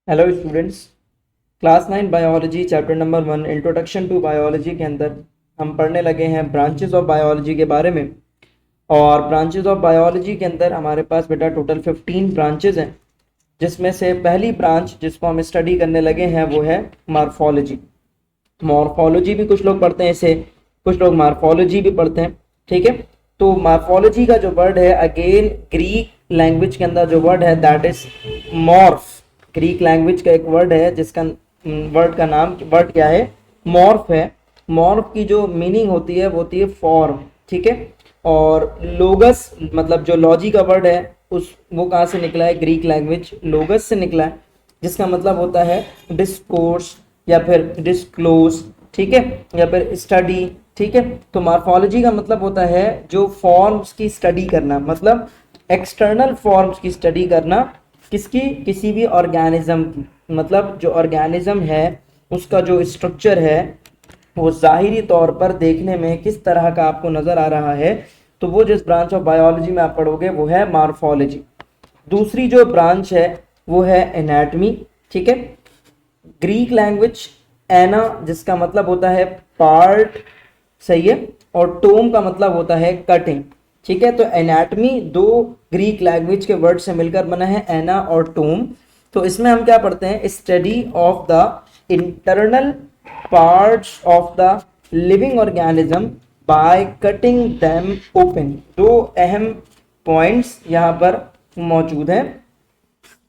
Hello students. Class 9 biology chapter number 1 introduction to biology के अंदर हम पढ़ने लगे हैं ब्रांचेस ऑफ बायोलॉजी के बारे में। और ब्रांचेस ऑफ बायोलॉजी के अंदर हमारे पास बेटा टोटल 15 ब्रांचेस हैं, जिसमें से पहली ब्रांच जिसको हम स्टडी करने लगे हैं वो है मॉर्फोलॉजी। मॉर्फोलॉजी भी कुछ लोग पढ़ते हैं इसे, कुछ लोग मॉर्फोलॉजी भी पढ़ते हैं। ठीक है, तो मॉर्फोलॉजी का जो वर्ड है अगेन ग्रीक लैंग्वेज के अंदर जो वर्ड है that is morph. Greek language का एक वर्ड है जिसका वर्ड क्या है, मॉर्फ है। मॉर्फ की जो मीनिंग होती है वो होती है फॉर्म। ठीक है, और लोगस मतलब जो लॉजी का वर्ड है उस वो कहाँ से निकला है, ग्रीक लैंग्वेज लोगस से निकला है, जिसका मतलब होता है डिस्कोर्स या फिर डिस्क्लोज। ठीक है, या फिर स्टडी। ठीक है, तो मॉर्फोलॉजी का मतलब होता है जो फॉर्म्स की स्टडी करना, मतलब एक्सटर्नल फॉर्म्स की स्टडी करना। किसकी, किसी भी ऑर्गेनिज्म की, मतलब जो ऑर्गेनिज्म है उसका जो स्ट्रक्चर है वो जाहिरी तौर पर देखने में किस तरह का आपको नजर आ रहा है, तो वो जिस ब्रांच ऑफ बायोलॉजी में आप पढ़ोगे वो है मॉर्फोलॉजी। दूसरी जो ब्रांच है वो है एनाटमी। ठीक है, ग्रीक लैंग्वेज एना जिसका मतलब होता है पार्ट, सही है, और टोम का मतलब होता है कटिंग। ठीक है, तो एनाटमी दो ग्रीक लैंग्वेज के वर्ड से मिलकर बना है, एना और टोम। तो इसमें हम क्या पढ़ते हैं, study of the internal parts of the living organism by cutting them open. दो अहम पॉइंट्स यहाँ पर मौजूद हैं।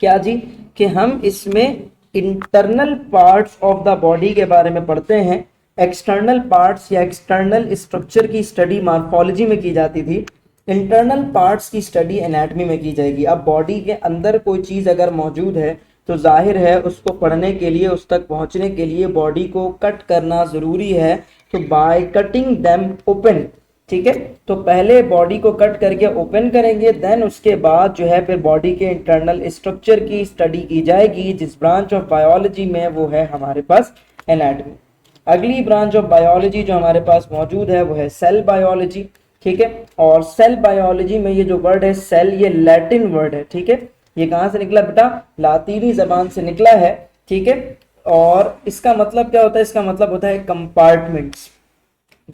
क्या जी, कि हम इसमें internal parts of the body के बारे में पढ़ते हैं। एक्सटर्नल पार्ट्स या एक्सटर्नल स्ट्रक्चर की स्टडी मॉर्फोलॉजी में की जाती थी, इंटरनल पार्ट्स की स्टडी एनाटॉमी में की जाएगी। अब बॉडी के अंदर कोई चीज अगर मौजूद है तो जाहिर है उसको पढ़ने के लिए, उस तक पहुंचने के लिए बॉडी को कट करना जरूरी है, तो बाय कटिंग देम ओपन। ठीक है, तो पहले बॉडी को कट करके ओपन करेंगे, देन उसके बाद जो है फिर बॉडी के इंटरनल स्ट्रक्चर की स्टडी की जाएगी, जिस ब्रांच ऑफ बायोलॉजी में वो है हमारे पास एनाटॉमी। अगली ब्रांच ऑफ बायोलॉजी जो हमारे पास मौजूद है वो है सेल बायोलॉजी। ठीक है, और सेल बायोलॉजी में ये जो वर्ड है सेल, ये लैटिन वर्ड है। ठीक है, ये कहाँ से निकला बेटा, लातीनी जबान से निकला है। ठीक है, और इसका मतलब क्या होता है, इसका मतलब होता है कंपार्टमेंट्स।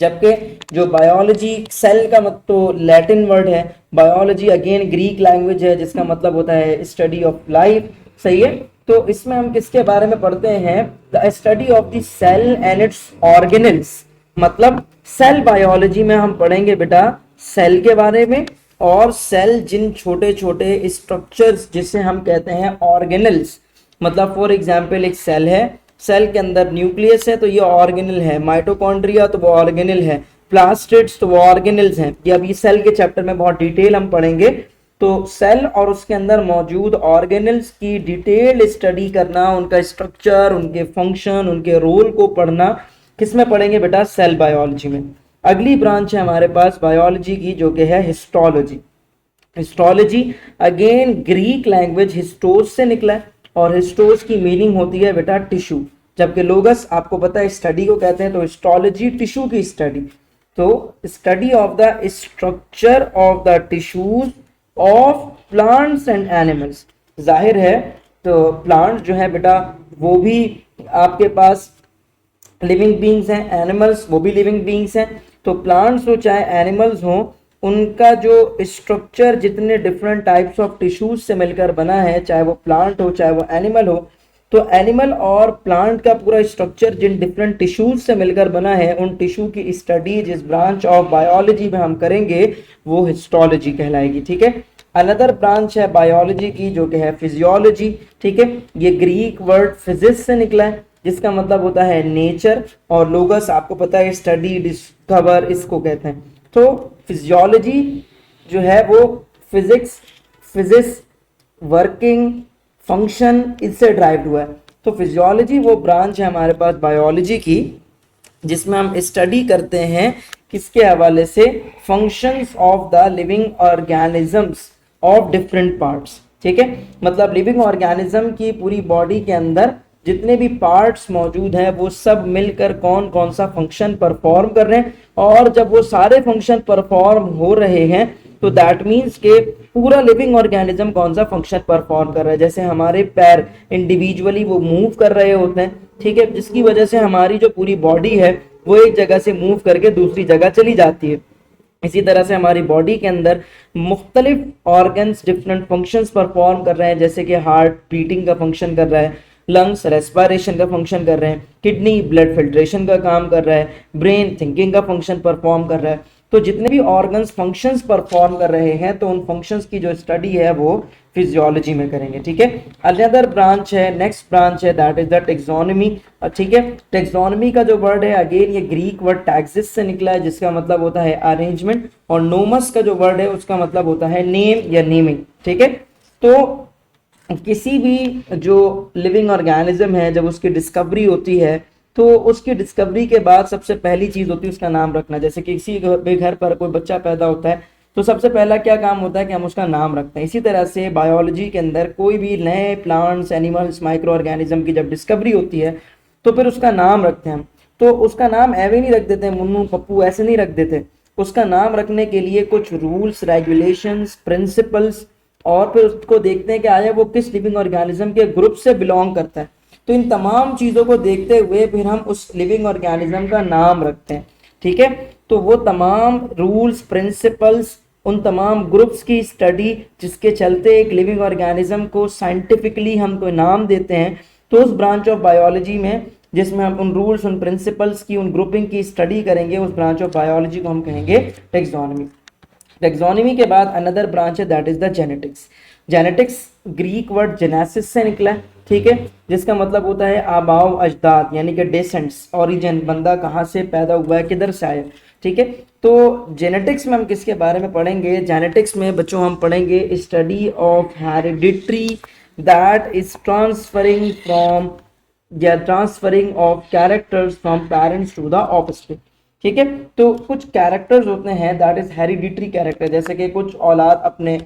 जबकि जो बायोलॉजी सेल का मतलब तो लैटिन वर्ड है, बायोलॉजी अगेन ग्रीक लैंग्वेज है जिसका मतलब होता है स्टडी ऑफ लाइफ। सही है, तो इसमें हम किसके बारे में पढ़ते हैं, the study of the cell and its organelles. मतलब सेल बायोलॉजी में हम पढ़ेंगे बेटा सेल के बारे में, और सेल जिन छोटे छोटे स्ट्रक्चर्स जिसे हम कहते हैं ऑर्गेनल्स। मतलब फॉर एग्जांपल एक सेल है, सेल के अंदर न्यूक्लियस है तो ये ऑर्गेनल है, माइटोकॉन्ड्रिया तो वो ऑर्गेनल है, प्लास्टिड्स तो वो ऑर्गेनल्स हैं। ये अभी सेल के चैप्टर में बहुत डिटेल हम पढ़ेंगे। तो सेल और उसके अंदर मौजूद ऑर्गेनल्स की डिटेल स्टडी करना, उनका स्ट्रक्चर, उनके फंक्शन, उनके रोल को पढ़ना, किसमें पढ़ेंगे बेटा, सेल बायोलॉजी में। अगली ब्रांच है हमारे पास बायोलॉजी की जो कि है histology. Histology again Greek language histos से निकला है, और हिस्टोस की मीनिंग होती है बेटा टिश्यू, जबकि लोगस आपको पता है स्टडी को कहते हैं, तो हिस्टोलॉजी टिश्यू की स्टडी। तो study of the structure of the tissues of plants and animals. जाहिर है तो प्लांट जो है बेटा वो भी आपके पास लिविंग बींग्स हैं, एनिमल्स वो भी लिविंग बींग्स हैं। तो प्लांट्स हो चाहे एनिमल्स हो, उनका जो स्ट्रक्चर जितने डिफरेंट टाइप्स ऑफ टिश्यूज से मिलकर बना है, चाहे वो प्लांट हो चाहे वो एनिमल हो, तो एनिमल और प्लांट का पूरा स्ट्रक्चर जिन डिफरेंट टिश्यूज से मिलकर बना है, उन टिश्यू की स्टडी जिस ब्रांच ऑफ बायोलॉजी में हम करेंगे वो हिस्टोलॉजी कहलाएगी। ठीक है, अनदर ब्रांच है बायोलॉजी की जो कि है फिजियोलॉजी। ठीक है, ये ग्रीक वर्ड फिजिक्स से निकला है जिसका मतलब होता है नेचर, और लोगस आपको पता है स्टडी, डिस्कवर इसको कहते हैं। तो फिजियोलॉजी जो है वो फिजिक्स वर्किंग फंक्शन इससे ड्राइव हुआ है। तो फिजियोलॉजी वो ब्रांच है हमारे पास बायोलॉजी की जिसमें हम स्टडी करते हैं किसके हवाले से, functions of the living organisms of different parts. ठीक है, मतलब लिविंग ऑर्गेनिज्म की पूरी बॉडी के अंदर जितने भी पार्ट्स मौजूद हैं वो सब मिलकर कौन कौन सा फंक्शन परफॉर्म कर रहे हैं, और जब वो सारे फंक्शन परफॉर्म हो रहे हैं तो दैट मीन्स के पूरा लिविंग ऑर्गेनिज्म कौन सा फंक्शन परफॉर्म कर रहा है। जैसे हमारे पैर इंडिविजुअली वो मूव कर रहे होते हैं, ठीक है, जिसकी वजह से हमारी जो पूरी बॉडी है वो एक जगह से मूव करके दूसरी जगह चली जाती है। इसी तरह से हमारी बॉडी के अंदर मुख्तलिफ ऑर्गन्स डिफरेंट फंक्शंस परफॉर्म कर रहे हैं, जैसे कि हार्ट बीटिंग का फंक्शन कर रहा है, लंग्स रेस्पिरेशन का फंक्शन कर रहे हैं, किडनी ब्लड फिल्ट्रेशन का काम कर रहा है, ब्रेन थिंकिंग का फंक्शन परफॉर्म कर रहा है। तो जितने भी ऑर्गन्स फंक्शंस परफॉर्म कर रहे हैं तो उन फंक्शंस की जो स्टडी है वो फिजियोलॉजी में करेंगे, ठीक है। अनदर ब्रांच है, नेक्स्ट ब्रांच है, दैट इज द टेक्सोनॉमी, ठीक है। टेक्सोनॉमी का जो वर्ड है अगेन ये ग्रीक वर्ड टैक्सिस से निकला है, जिसका मतलब होता है अरेंजमेंट, और नोमस का जो वर्ड है उसका मतलब होता है नेम या नेमिंग, ठीक है। तो किसी भी जो लिविंग ऑर्गेनिज्म है जब उसकी डिस्कवरी होती है तो उसकी डिस्कवरी के बाद सबसे पहली चीज होती है उसका नाम रखना। जैसे कि किसी भी घर पर कोई बच्चा पैदा होता है तो सबसे पहला क्या काम होता है कि हम उसका नाम रखते हैं। इसी तरह से बायोलॉजी के अंदर कोई भी नए प्लांट्स एनिमल्स माइक्रो ऑर्गेनिज्म की जब डिस्कवरी होती है तो फिर उसका नाम रखते हैं हम। तो उसका नाम ऐसे नहीं रख देते मुन्नू पप्पू, ऐसे नहीं रख देते। उसका नाम रखने के लिए कुछ रूल्स रेगुलेशंस प्रिंसिपल्स, और फिर उसको देखते हैं कि आया वो किस लिविंग ऑर्गेनिज्म के ग्रुप से बिलोंग करता है। तो इन तमाम चीजों को देखते हुए फिर हम उस लिविंग ऑर्गेनिज्म का नाम रखते हैं, ठीक है। तो वो तमाम रूल्स प्रिंसिपल्स, उन तमाम ग्रुप्स की स्टडी जिसके चलते एक लिविंग ऑर्गेनिज्म को साइंटिफिकली हम कोई नाम देते हैं, तो उस ब्रांच ऑफ बायोलॉजी में जिसमें हम उन रूल्स उन प्रिंसिपल्स की उन ग्रुपिंग की स्टडी करेंगे, उस ब्रांच ऑफ बायोलॉजी को हम कहेंगे टेक्सोनॉमी। टेक्सोनॉमी के बाद अनदर ब्रांच है that is the genetics. Genetics Greek word genesis से निकला है, ठीक है, जिसका मतलब होता है आबाव अजदाद, यानी कि डेसेंट्स, ओरिजिन, बंदा कहाँ से पैदा हुआ है, किधर से आया, ठीक है। तो जेनेटिक्स में हम किसके बारे में पढ़ेंगे? जेनेटिक्स में बच्चों हम पढ़ेंगे study of hereditary that is transferring from या transferring of characters from parents to the offspring, ठीक है। तो कुछ कैरेक्टर्स होते हैं दैट इज हेरिडिटरी कैरेक्टर, जैसे कि कुछ औलाद अपने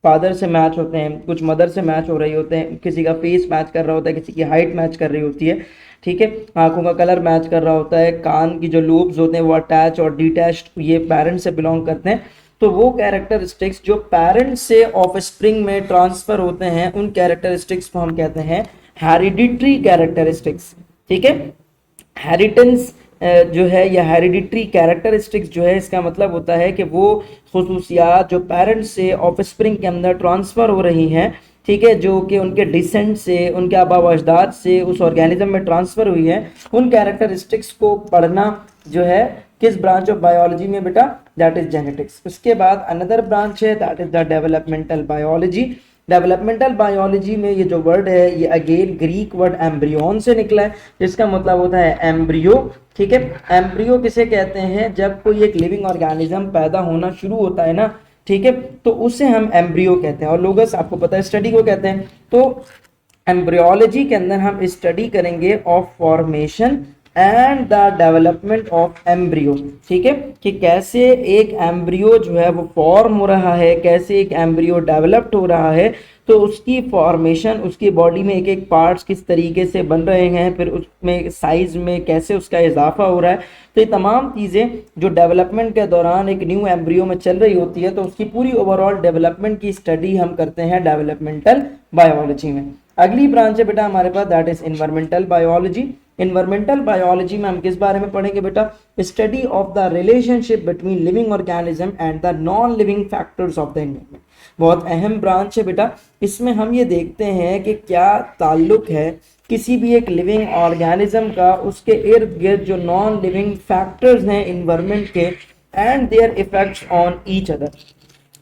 फादर से मैच होते हैं, कुछ मदर से मैच हो रही होते हैं, किसी का फेस मैच कर रहा होता है, किसी की हाइट मैच कर रही होती है, ठीक है, आंखों का कलर मैच कर रहा होता है, कान की जो लूब्स होते हैं वो अटैच और डिटैच्ड ये पेरेंट्स से बिलोंग करते हैं। तो वो कैरेक्टरिस्टिक्स जो पेरेंट्स से ऑफस्प्रिंग में ट्रांसफर होते हैं उन कैरेक्टरिस्टिक्स को हम कहते हैं हेरिडिटरी कैरेक्टरिस्टिक्स, ठीक है। हेरिटेंस जो है या हेरिडिटरी कैरेक्टरिस्टिक्स जो है इसका मतलब होता है कि वो खुसूसियात जो पेरेंट्स से ऑफस्प्रिंग के अंदर ट्रांसफ़र हो रही हैं, ठीक है, जो कि उनके डिसेंट से उनके आबाव अजदाद से उस ऑर्गेनिज्म में ट्रांसफ़र हुई है, उन कैरेक्टरिस्टिक्स को पढ़ना जो है किस ब्रांच ऑफ बायोलॉजी में बेटा? That is genetics. उसके बाद अनदर ब्रांच है that is the developmental biology. Developmental biology में ये जो वर्ड है ये अगेन ग्रीक वर्ड एम्ब्रियोन से निकला है, जिसका मतलब होता है एम्ब्रियो, ठीक है। एम्ब्रियो किसे कहते हैं? जब कोई एक लिविंग ऑर्गेनिज्म पैदा होना शुरू होता है ना, ठीक है, तो उसे हम एम्ब्रियो कहते हैं, और लोगस आपको पता है स्टडी को कहते हैं। तो एम्ब्रियोलॉजी के अंदर हम स्टडी करेंगे of formation and the development of embryo, ठीक है, कि कैसे एक एम्ब्रियो जो है वो फॉर्म हो रहा है, कैसे एक एम्ब्रियो डेवलप्ड हो रहा है, तो उसकी फॉर्मेशन, उसकी बॉडी में एक एक पार्ट्स किस तरीके से बन रहे हैं, फिर उसमें साइज में कैसे उसका इजाफा हो रहा है। तो ये तमाम चीज़ें जो डेवलपमेंट के दौरान एक न्यू एम्ब्रियो में चल रही होती है, तो उसकी पूरी ओवरऑल डेवलपमेंट की स्टडी हम करते हैं डेवलपमेंटल बायोलॉजी में। अगली ब्रांच है बेटा हमारे पास that is environmental biology. Environmental biology में हम किस बारे में पढ़ेंगे बेटा? Study of the relationship between living organism and the non living factors of the environment. बहुत अहम ब्रांच है बेटा। इसमें हम ये देखते हैं कि क्या ताल्लुक है किसी भी एक लिविंग ऑर्गेनिज्म का उसके इर्द गिर्द जो नॉन लिविंग फैक्टर्स हैं इन्वायरमेंट के and there effects on each other,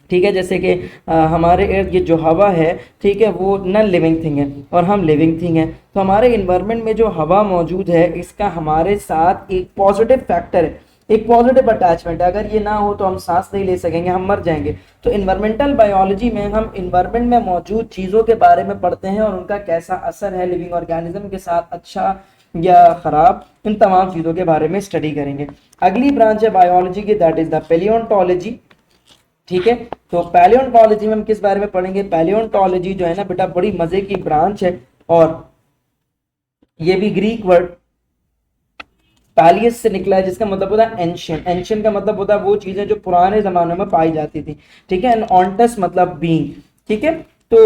ठीक है। जैसे कि हमारे इर्द गिर्द जो हवा है, ठीक है, वो नॉन लिविंग थिंग है और हम लिविंग थिंग है। तो हमारे इन्वायरमेंट में जो हवा मौजूद है इसका हमारे साथ एक पॉजिटिव फैक्टर है, एक पॉजिटिव अटैचमेंट है। अगर ये ना हो तो हम सांस नहीं ले सकेंगे, हम मर जाएंगे। तो इन्वायरमेंटल बायोलॉजी में हम इन्वायरमेंट में मौजूद चीज़ों के बारे में पढ़ते हैं और उनका कैसा असर है लिविंग ऑर्गेनिज्म के साथ, अच्छा या खराब, इन तमाम चीज़ों के बारे में स्टडी करेंगे। अगली ब्रांच है बायोलॉजी की दैट इज द पैलियोंटोलॉजी, ठीक है। तो पैलियोंटोलॉजी में हम किस बारे में पढ़ेंगे? पैलियोंटोलॉजी जो है ना बेटा बड़ी मजे की ब्रांच है और ये भी ग्रीक वर्ड पैलियस से निकला है जिसका मतलब होता है एंशियंट। एंशियंट का मतलब होता है वो चीजें जो पुराने जमानों में पाई जाती थी, ठीक है। एंड ऑन्टस मतलब बीइंग, ठीक है। तो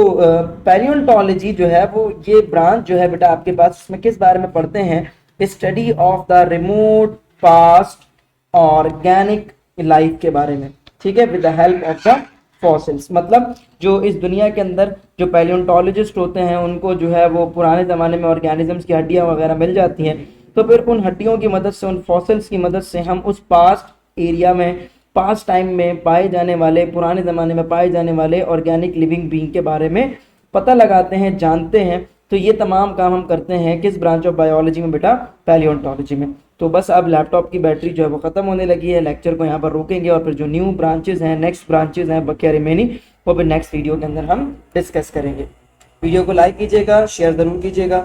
पैलियोंटोलॉजी जो है वो ये ब्रांच जो है बेटा आपके पास, इसमें किस बारे में पढ़ते हैं, study of the remote past organic life के बारे में, ठीक है, with the help of the fossils. मतलब जो इस दुनिया के अंदर जो पैलियोंटोलॉजिस्ट होते हैं उनको जो है वो पुराने ज़माने में ऑर्गेनिजम्स की हड्डियां वगैरह मिल जाती हैं, तो फिर उन हड्डियों की मदद से, उन फॉसिल्स की मदद से हम उस पास्ट एरिया में, पास्ट टाइम में पाए जाने वाले, पुराने ज़माने में पाए जाने वाले ऑर्गेनिक लिविंग बीइंग के बारे में पता लगाते हैं, जानते हैं। तो ये तमाम काम हम करते हैं किस ब्रांच ऑफ बायोलॉजी में बेटा, पैलियोंटोलॉजी में। तो बस अब लैपटॉप की बैटरी जो है वो ख़त्म होने लगी है, लेक्चर को यहाँ पर रोकेंगे और फिर जो न्यू ब्रांचेस हैं, नेक्स्ट ब्रांचेस हैं बकिया रिमेनिंग, वो फिर नेक्स्ट वीडियो के अंदर हम डिस्कस करेंगे। वीडियो को लाइक कीजिएगा, शेयर ज़रूर कीजिएगा।